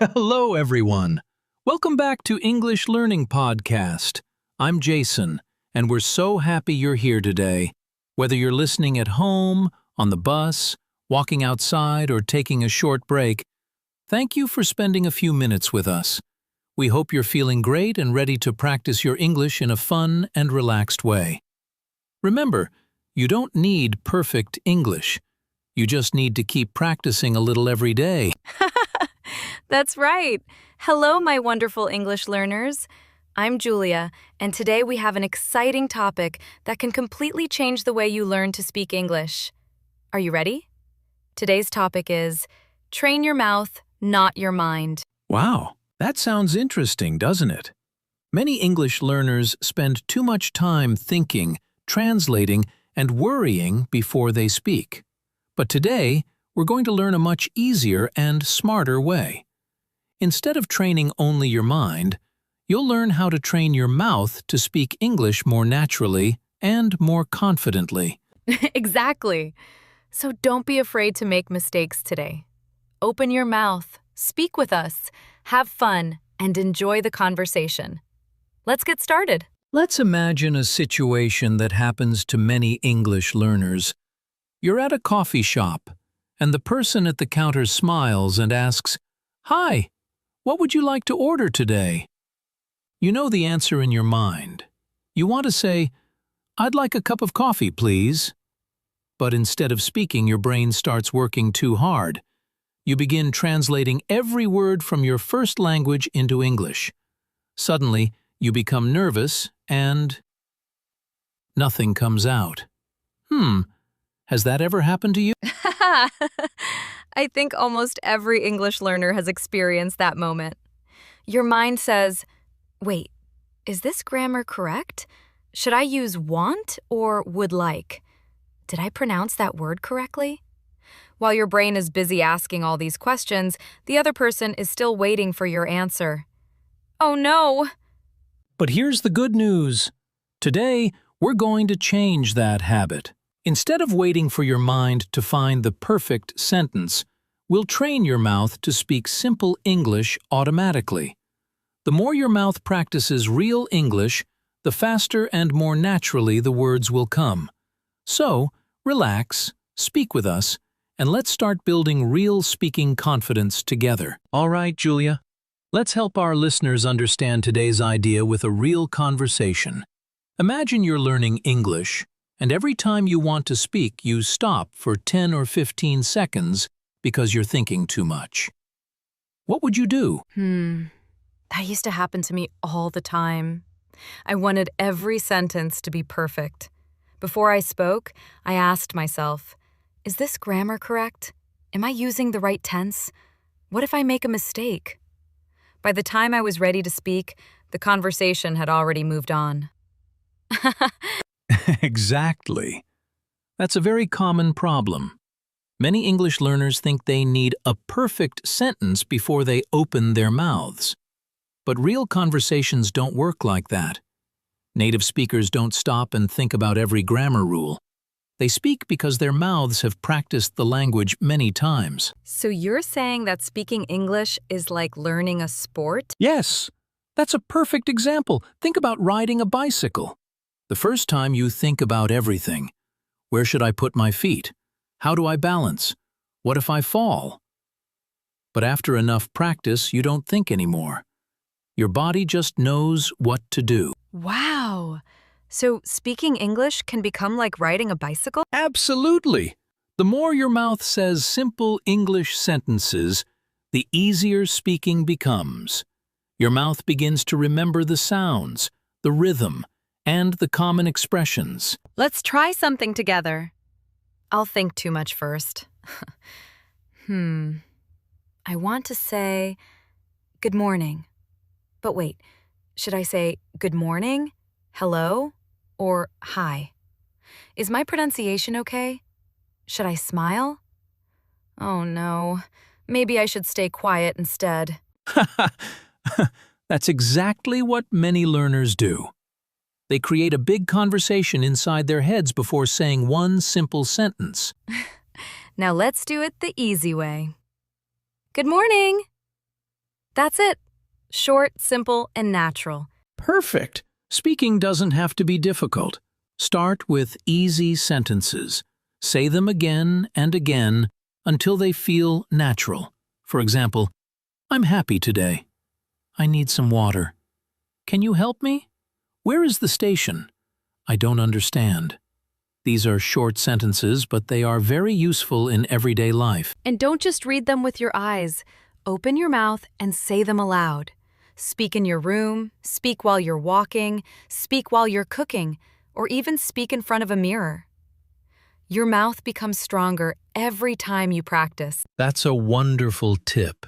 Hello, everyone. Welcome back to English Learning Podcast. I'm Jason, and we're so happy you're here today. Whether you're listening at home, on the bus, walking outside, or taking a short break, thank you for spending a few minutes with us. We hope you're feeling great and ready to practice your English in a fun and relaxed way. Remember, you don't need perfect English. You just need to keep practicing a little every day. That's right. Hello, my wonderful English learners. I'm Julia, and today we have an exciting topic that can completely change the way you learn to speak English. Are you ready? Today's topic is train your mouth, not your mind. Wow, that sounds interesting, doesn't it? Many English learners spend too much time thinking, translating, and worrying before they speak. But today, we're going to learn a much easier and smarter way. Instead of training only your mind, you'll learn how to train your mouth to speak English more naturally and more confidently. Exactly. So don't be afraid to make mistakes today. Open your mouth, speak with us, have fun, and enjoy the conversation. Let's get started. Let's imagine a situation that happens to many English learners. You're at a coffee shop, and the person at the counter smiles and asks, "Hi, what would you like to order today?" You know the answer in your mind. You want to say, "I'd like a cup of coffee, please." But instead of speaking, your brain starts working too hard. You begin translating every word from your first language into English. Suddenly, you become nervous and nothing comes out. Has that ever happened to you? I think almost every English learner has experienced that moment. Your mind says, wait, is this grammar correct? Should I use want or would like? Did I pronounce that word correctly? While your brain is busy asking all these questions, the other person is still waiting for your answer. Oh no! But here's the good news. Today, we're going to change that habit. Instead of waiting for your mind to find the perfect sentence, we'll train your mouth to speak simple English automatically. The more your mouth practices real English, the faster and more naturally the words will come. So, relax, speak with us, and let's start building real speaking confidence together. All right, Julia. Let's help our listeners understand today's idea with a real conversation. Imagine you're learning English, and every time you want to speak, you stop for 10 or 15 seconds because you're thinking too much. What would you do? That used to happen to me all the time. I wanted every sentence to be perfect. Before I spoke, I asked myself, is this grammar correct? Am I using the right tense? What if I make a mistake? By the time I was ready to speak, the conversation had already moved on. Exactly. That's a very common problem. Many English learners think they need a perfect sentence before they open their mouths. But real conversations don't work like that. Native speakers don't stop and think about every grammar rule. They speak because their mouths have practiced the language many times. So you're saying that speaking English is like learning a sport? Yes, that's a perfect example. Think about riding a bicycle. The first time you think about everything. Where should I put my feet? How do I balance? What if I fall? But after enough practice, you don't think anymore. Your body just knows what to do. Wow! So speaking English can become like riding a bicycle? Absolutely! The more your mouth says simple English sentences, the easier speaking becomes. Your mouth begins to remember the sounds, the rhythm, and the common expressions. Let's try something together. I'll think too much first. I want to say good morning. But wait, should I say good morning, hello, or hi? Is my pronunciation okay? Should I smile? Oh no, maybe I should stay quiet instead. That's exactly what many learners do. They create a big conversation inside their heads before saying one simple sentence. Now let's do it the easy way. Good morning. That's it. Short, simple, and natural. Perfect. Speaking doesn't have to be difficult. Start with easy sentences. Say them again and again until they feel natural. For example, I'm happy today. I need some water. Can you help me? Where is the station? I don't understand. These are short sentences, but they are very useful in everyday life. And don't just read them with your eyes. Open your mouth and say them aloud. Speak in your room, speak while you're walking, speak while you're cooking, or even speak in front of a mirror. Your mouth becomes stronger every time you practice. That's a wonderful tip.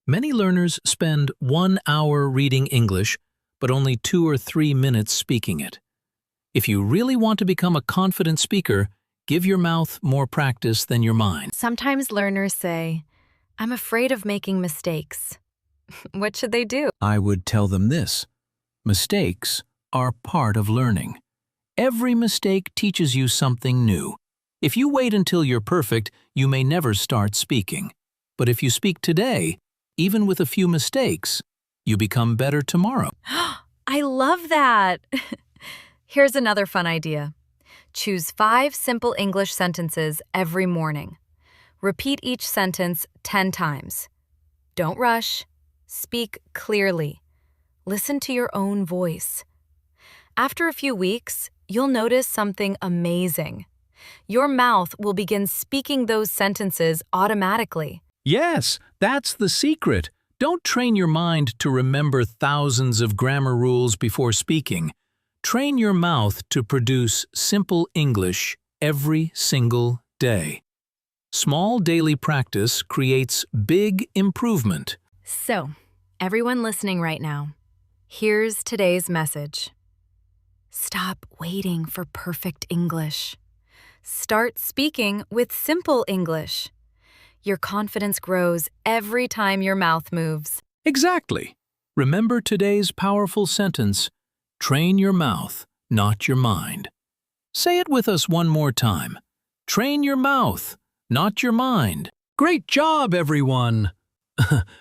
Many learners spend 1 hour reading English, but only 2 or 3 minutes speaking it. If you really want to become a confident speaker, give your mouth more practice than your mind. Sometimes learners say, I'm afraid of making mistakes. What should they do? I would tell them this: mistakes are part of learning. Every mistake teaches you something new. If you wait until you're perfect, you may never start speaking. But if you speak today, even with a few mistakes, you become better tomorrow. I love that! Here's another fun idea. Choose 5 simple English sentences every morning. Repeat each sentence 10 times. Don't rush. Speak clearly. Listen to your own voice. After a few weeks, you'll notice something amazing. Your mouth will begin speaking those sentences automatically. Yes, that's the secret. Don't train your mind to remember thousands of grammar rules before speaking. Train your mouth to produce simple English every single day. Small daily practice creates big improvement. So, everyone listening right now, here's today's message. Stop waiting for perfect English. Start speaking with simple English. Your confidence grows every time your mouth moves. Exactly. Remember today's powerful sentence: train your mouth, not your mind. Say it with us one more time. Train your mouth, not your mind. Great job, everyone!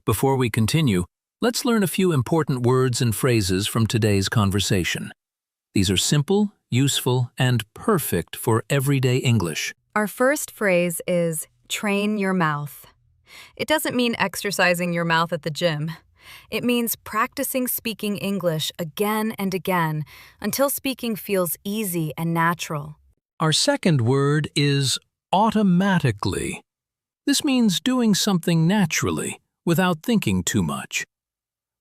Before we continue, let's learn a few important words and phrases from today's conversation. These are simple, useful, and perfect for everyday English. Our first phrase is train your mouth. It doesn't mean exercising your mouth at the gym. It means practicing speaking English again and again until speaking feels easy and natural. Our second word is automatically. This means doing something naturally, without thinking too much.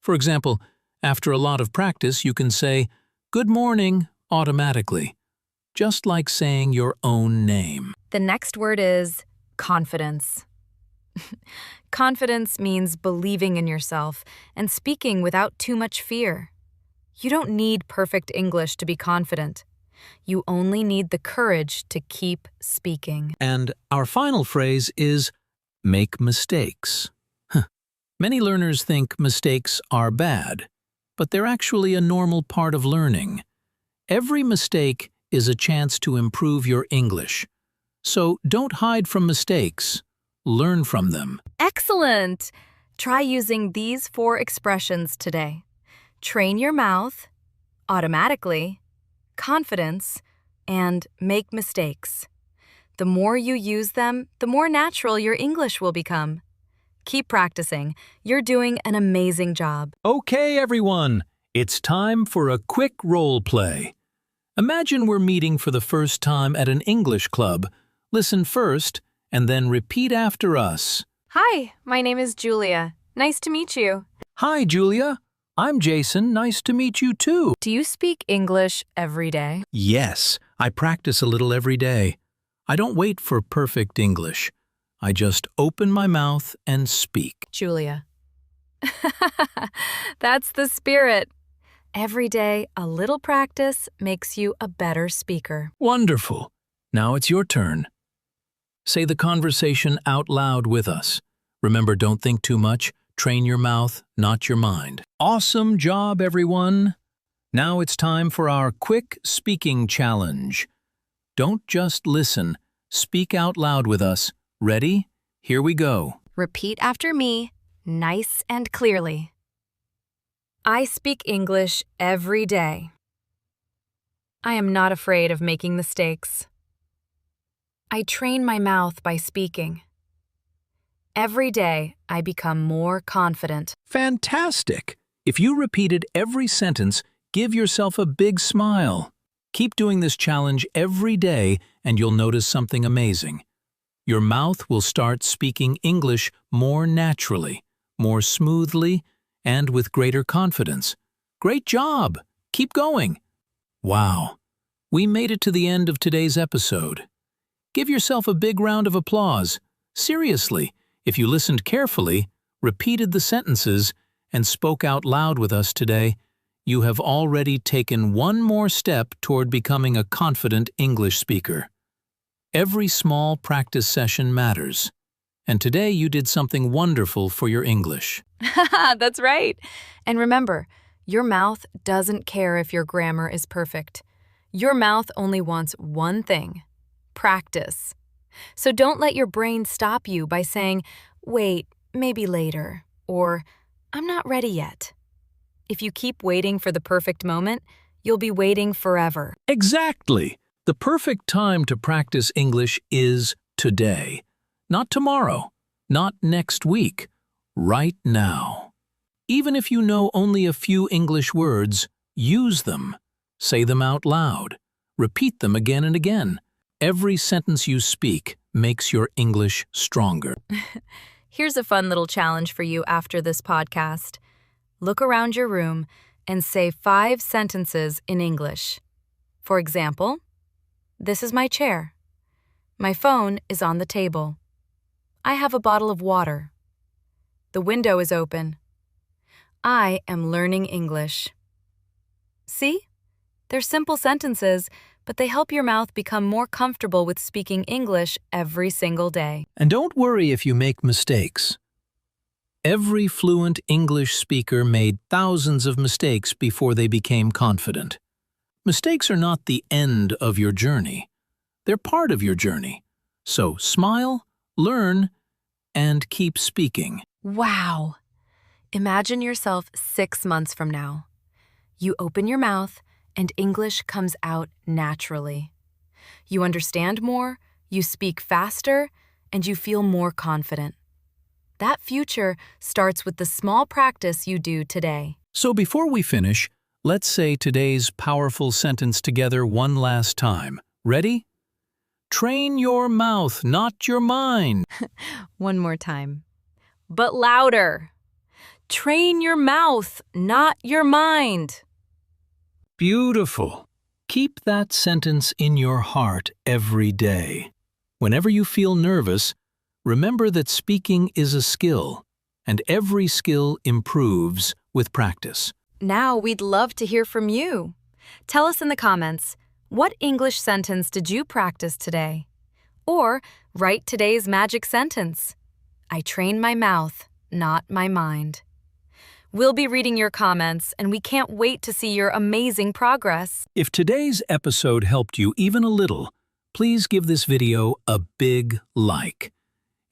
For example, after a lot of practice, you can say, "Good morning," automatically, just like saying your own name. The next word is confidence. Confidence means believing in yourself and speaking without too much fear. You don't need perfect English to be confident. You only need the courage to keep speaking. And our final phrase is make mistakes. Many learners think mistakes are bad, but they're actually a normal part of learning. Every mistake is a chance to improve your English. So don't hide from mistakes. Learn from them. Excellent! Try using these 4 expressions today. Train your mouth, automatically, confidence, and make mistakes. The more you use them, the more natural your English will become. Keep practicing. You're doing an amazing job. Okay, everyone. It's time for a quick role play. Imagine we're meeting for the first time at an English club. Listen first, and then repeat after us. Hi, my name is Julia. Nice to meet you. Hi, Julia. I'm Jason. Nice to meet you, too. Do you speak English every day? Yes, I practice a little every day. I don't wait for perfect English. I just open my mouth and speak. Julia. That's the spirit. Every day, a little practice makes you a better speaker. Wonderful. Now it's your turn. Say the conversation out loud with us. Remember, don't think too much. Train your mouth, not your mind. Awesome job, everyone. Now it's time for our quick speaking challenge. Don't just listen. Speak out loud with us. Ready? Here we go. Repeat after me. nice and clearly. I speak English every day. I am not afraid of making mistakes. I train my mouth by speaking. Every day, I become more confident. Fantastic! If you repeated every sentence, give yourself a big smile. Keep doing this challenge every day and you'll notice something amazing. Your mouth will start speaking English more naturally, more smoothly, and with greater confidence. Great job! Keep going! Wow! We made it to the end of today's episode. Give yourself a big round of applause. Seriously, if you listened carefully, repeated the sentences, and spoke out loud with us today, you have already taken one more step toward becoming a confident English speaker. Every small practice session matters. And today you did something wonderful for your English. That's right. And remember, your mouth doesn't care if your grammar is perfect. Your mouth only wants one thing: practice. So don't let your brain stop you by saying, "Wait, maybe later," or "I'm not ready yet." If you keep waiting for the perfect moment, you'll be waiting forever. Exactly! The perfect time to practice English is today. Not tomorrow, not next week, right now. Even if you know only a few English words, use them. Say them out loud. Repeat them again and again. Every sentence you speak makes your English stronger. Here's a fun little challenge for you after this podcast. Look around your room and say 5 sentences in English. For example, this is my chair. My phone is on the table. I have a bottle of water. The window is open. I am learning English. See? They're simple sentences, but they help your mouth become more comfortable with speaking English every single day. And don't worry if you make mistakes. Every fluent English speaker made thousands of mistakes before they became confident. Mistakes are not the end of your journey. They're part of your journey. So smile, learn, and keep speaking. Wow! Imagine yourself 6 months from now. You open your mouth, and English comes out naturally. You understand more, you speak faster, and you feel more confident. That future starts with the small practice you do today. So before we finish, let's say today's powerful sentence together one last time. Ready? Train your mouth, not your mind. One more time. But louder. Train your mouth, not your mind. Beautiful. Keep that sentence in your heart every day. Whenever you feel nervous, remember that speaking is a skill, and every skill improves with practice. Now we'd love to hear from you. Tell us in the comments, what English sentence did you practice today? Or write today's magic sentence. I train my mouth, not my mind. We'll be reading your comments, and we can't wait to see your amazing progress. If today's episode helped you even a little, please give this video a big like.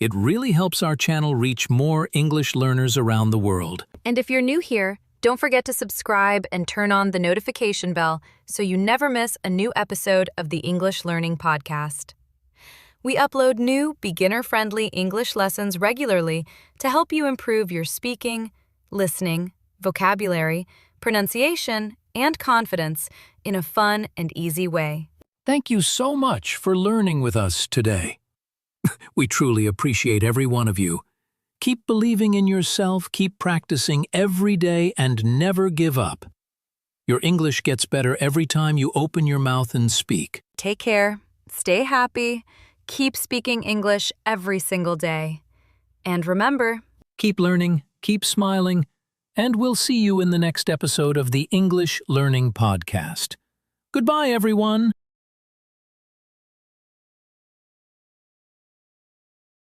It really helps our channel reach more English learners around the world. And if you're new here, don't forget to subscribe and turn on the notification bell so you never miss a new episode of the English Learning Podcast. We upload new, beginner-friendly English lessons regularly to help you improve your speaking, listening, vocabulary, pronunciation, and confidence in a fun and easy way. Thank you so much for learning with us today. We truly appreciate every one of you. Keep believing in yourself, keep practicing every day, and never give up. Your English gets better every time you open your mouth and speak. Take care, stay happy, keep speaking English every single day. And remember, Keep learning, keep smiling, and we'll see you in the next episode of the English Learning Podcast. Goodbye, everyone.